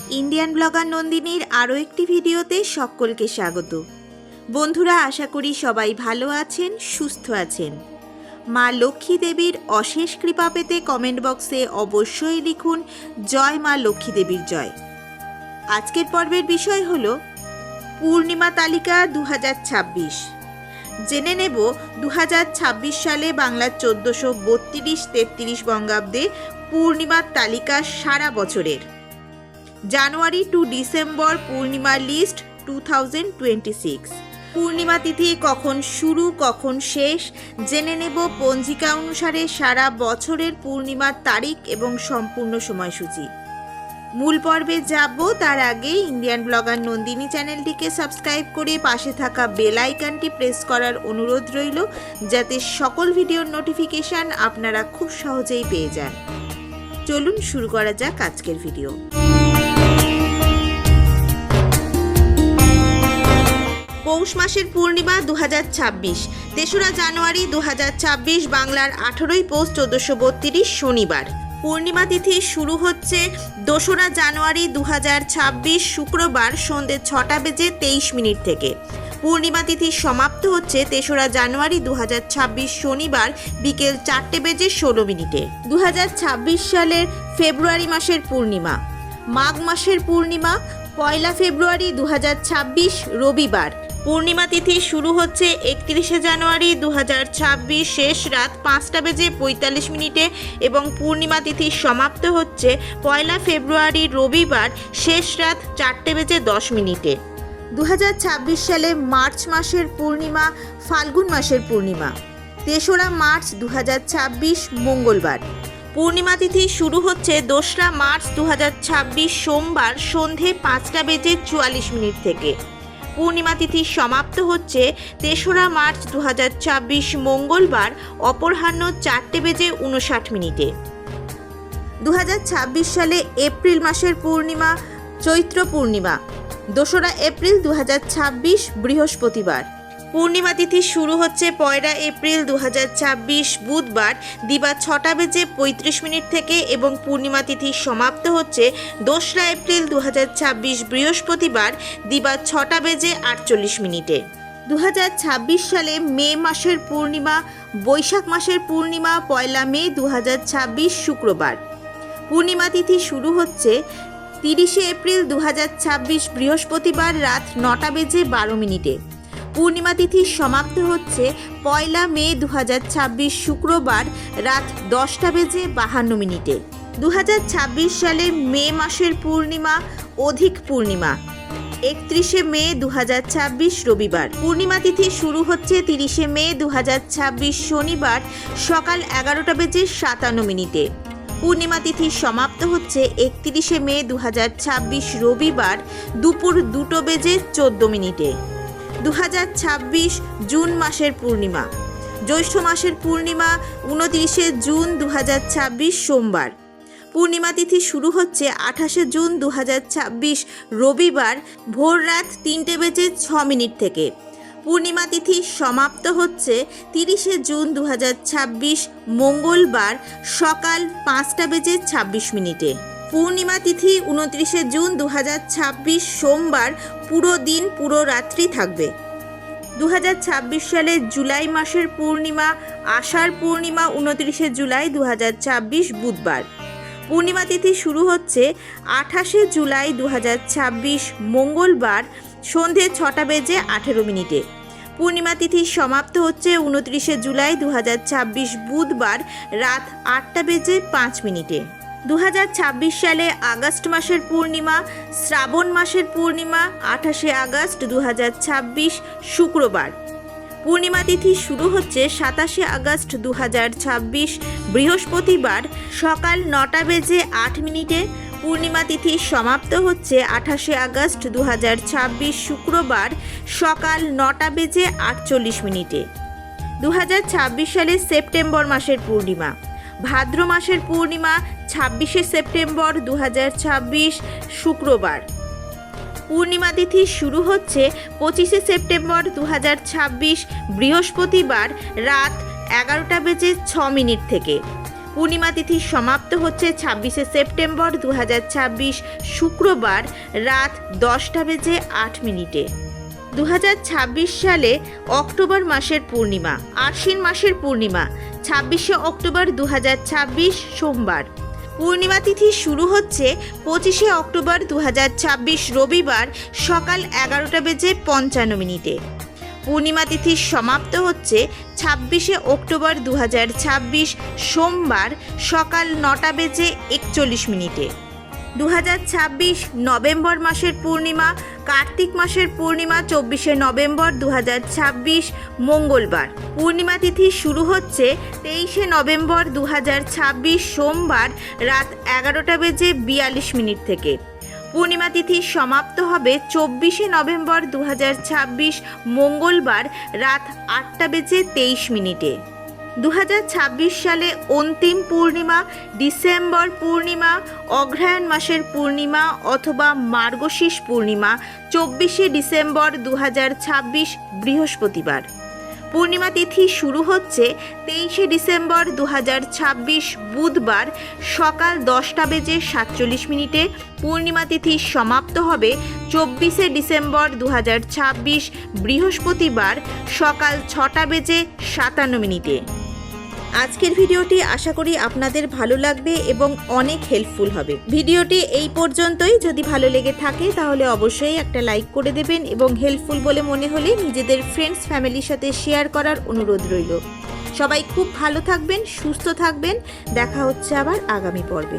Indian blogger নন্দিনীর আরও একটি ভিডিওতে সকলকে স্বাগত। বন্ধুরা, আশা করি সবাই ভালো আছেন, সুস্থ আছেন। মা লক্ষ্মী দেবীর অশেষ কৃপা পেতে কমেন্ট বক্সে অবশ্যই লিখুন জয় মা লক্ষ্মী দেবীর জয়। আজকের পর্বের বিষয় হল পূর্ণিমা তালিকা 2026। জেনে নেব 2026 সালে বাংলার 1432-33 বঙ্গাব্দে পূর্ণিমার তালিকা সারা বছরের। জানুয়ারি টু ডিসেম্বর পূর্ণিমা লিস্ট 2026। পূর্ণিমা তিথি কখন শুরু কখন শেষ জেনে নেব পঞ্জিকা অনুসারে সারা বছরের পূর্ণিমার তারিখ এবং সম্পূর্ণ সময়সূচি। মূল পর্বে যাব তার আগে ইন্ডিয়ান ব্লগার নন্দিনী চ্যানেলটিকে সাবস্ক্রাইব করে পাশে থাকা বেল আইকনটি প্রেস করার অনুরোধ রইল, যাতে সকল ভিডিওর নোটিফিকেশন আপনারা খুব সহজেই পেয়ে যান। চলুন শুরু করা যাক আজকের ভিডিও। পৌষ মাসের পূর্ণিমা 2026, 3রা জানুয়ারি 2026, বাংলার 18ই পৌষ 1432 শনিবার। পূর্ণিমা তিথি শুরু হচ্ছে 2রা জানুয়ারি 2026 শুক্রবার সন্ধ্যে 6টা বেজে 23 মিনিট থেকে। পূর্ণিমা তিথি সমাপ্ত হচ্ছে 3রা জানুয়ারি 2026 শনিবার বিকেল 4টে বেজে 16 মিনিটে। 2026 সালের ফেব্রুয়ারি মাসের পূর্ণিমা। মাঘ মাসের পূর্ণিমা 1 ফেব্রুয়ারি 2026 রবিবার। পূর্ণিমা তিথি শুরু হচ্ছে 31শে জানুয়ারি 2026 শেষ রাত 5টা বেজে 45 মিনিটে এবং পূর্ণিমা তিথি সমাপ্ত হচ্ছে 1 ফেব্রুয়ারি রবিবার শেষ রাত 4টে বেজে 10 মিনিটে। 2026 সালে মার্চ মাসের পূর্ণিমা ফাল্গুন মাসের পূর্ণিমা 3রা মার্চ 2026 মঙ্গলবার। পূর্ণিমা তিথি শুরু হচ্ছে 2রা মার্চ 2026 সোমবার সন্ধে 5টা বেজে 44 মিনিট থেকে। পূর্ণিমা তিথি সমাপ্ত হচ্ছে 3রা মার্চ 2026 মঙ্গলবার অপরাহ্ন 4টে বেজে 59 মিনিটে। 2026 সালে এপ্রিল মাসের পূর্ণিমা চৈত্র পূর্ণিমা 2রা এপ্রিল 2026 বৃহস্পতিবার। পূর্ণিমা তিথি শুরু হচ্ছে 1 এপ্রিল 2026 বুধবার দিবা 6টা বেজে 35 মিনিট থেকে এবং পূর্ণিমা তিথি সমাপ্ত হচ্ছে 2রা এপ্রিল 2026 বৃহস্পতিবার দিবা 6টা বেজে 48 মিনিটে। 2026 সালে মে মাসের পূর্ণিমা বৈশাখ মাসের পূর্ণিমা 1 মে 2026 শুক্রবার। পূর্ণিমা তিথি শুরু হচ্ছে 30শে এপ্রিল 2026 বৃহস্পতিবার রাত 9টা বেজে 12 মিনিটে। পূর্ণিমা তিথি সমাপ্ত হচ্ছে 1 মে 2026 শুক্রবার রাত 10টা বেজে 52 মিনিটে। 2026 সালে মে মাসের পূর্ণিমা অধিক পূর্ণিমা 31শে মে 2026 রবিবার। পূর্ণিমা তিথি শুরু হচ্ছে 30শে মে 2026 শনিবার সকাল 11টা বেজে 57 মিনিটে। পূর্ণিমা তিথি সমাপ্ত হচ্ছে 31শে মে 2026 রবিবার দুপুর 2টো বেজে 14 মিনিটে। 2026 জুন মাসের পূর্ণিমা জ্যৈষ্ঠ মাসের পূর্ণিমা 29শে জুন 2026 সোমবার। পূর্ণিমা তিথি শুরু হচ্ছে 28শে জুন 2026 রবিবার ভোর রাত 3টে বেজে 6 মিনিট থেকে। পূর্ণিমা তিথি সমাপ্ত হচ্ছে 30শে জুন 2026 মঙ্গলবার সকাল 5টা বেজে 26 মিনিটে। পূর্ণিমা তিথি 29শে জুন 2026 সোমবার পুরো দিন পুরো রাত্রি থাকবে। 2026 সালে জুলাই মাসের পূর্ণিমা আষাঢ় পূর্ণিমা 29শে জুলাই 2026 বুধবার। পূর্ণিমা তিথি শুরু হচ্ছে 28শে জুলাই 2026 মঙ্গলবার সন্ধে 6টা বেজে 18 মিনিটে। পূর্ণিমা তিথি সমাপ্ত হচ্ছে 29শে জুলাই 2026 বুধবার রাত 8টা বেজে 5 মিনিটে। 2026 সালে আগস্ট মাসের পূর্ণিমা শ্রাবণ মাসের পূর্ণিমা 28শে আগস্ট 2026 শুক্রবার। পূর্ণিমা তিথি শুরু হচ্ছে 27শে আগস্ট 2026 বৃহস্পতিবার সকাল 9টা বেজে 8 মিনিটে। পূর্ণিমা তিথি সমাপ্ত হচ্ছে 28শে আগস্ট 2026 শুক্রবার সকাল 9টা বেজে 48 মিনিটে। 2026 সালে সেপ্টেম্বর মাসের পূর্ণিমা ভাদ্র মাসের পূর্ণিমা 26শে সেপ্টেম্বর 2026 শুক্রবার। পূর্ণিমা তিথি শুরু হচ্ছে 25শে সেপ্টেম্বর 2026 বৃহস্পতিবার রাত 11টা বেজে 6 মিনিট থেকে। পূর্ণিমা তিথি সমাপ্ত হচ্ছে 26শে সেপ্টেম্বর 2026 শুক্রবার রাত 10:08। 2026 সালে অক্টোবর মাসের পূর্ণিমা, আশ্বিন মাসের পূর্ণিমা 26শে অক্টোবর 2026 সোমবার। পূর্ণিমা তিথি শুরু হচ্ছে 25শে অক্টোবর 2026 রবিবার সকাল 11:55। পূর্ণিমা তিথি সমাপ্ত হচ্ছে 26শে অক্টোবর 2026 সোমবার সকাল 9:41। 2026 নভেম্বর মাসের পূর্ণিমা, কার্তিক মাসের পূর্ণিমা 24শে নভেম্বর 2026 মঙ্গলবার। পূর্ণিমা তিথি শুরু হচ্ছে 23শে নভেম্বর 2026 সোমবার রাত 11:42 থেকে। পূর্ণিমা তিথি সমাপ্ত হবে 24শে নভেম্বর 2026 মঙ্গলবার রাত 8:23। 2026 সালে অন্তিম পূর্ণিমা, ডিসেম্বর পূর্ণিমা, অগ্রহায়ণ মাসের পূর্ণিমা অথবা মার্গশীর্ষ পূর্ণিমা 24শে ডিসেম্বর 2026 বৃহস্পতিবার। পূর্ণিমা তিথি শুরু হচ্ছে 23শে ডিসেম্বর 2026 বুধবার সকাল 10:47। পূর্ণিমা তিথি সমাপ্ত হবে 24শে ডিসেম্বর 2026 বৃহস্পতিবার সকাল 6:57। আজকের ভিডিওটি আশা করি আপনাদের ভালো লাগবে এবং অনেক হেল্পফুল হবে। ভিডিওটি এই পর্যন্তই। যদি ভালো লেগে থাকে তাহলে অবশ্যই একটা লাইক করে দেবেন এবং হেল্পফুল বলে মনে হলে নিজেদের ফ্রেন্ডস ফ্যামিলির সাথে শেয়ার করার অনুরোধ রইল। সবাই খুব ভালো থাকবেন, সুস্থ থাকবেন। দেখা হচ্ছে আবার আগামী পর্বে।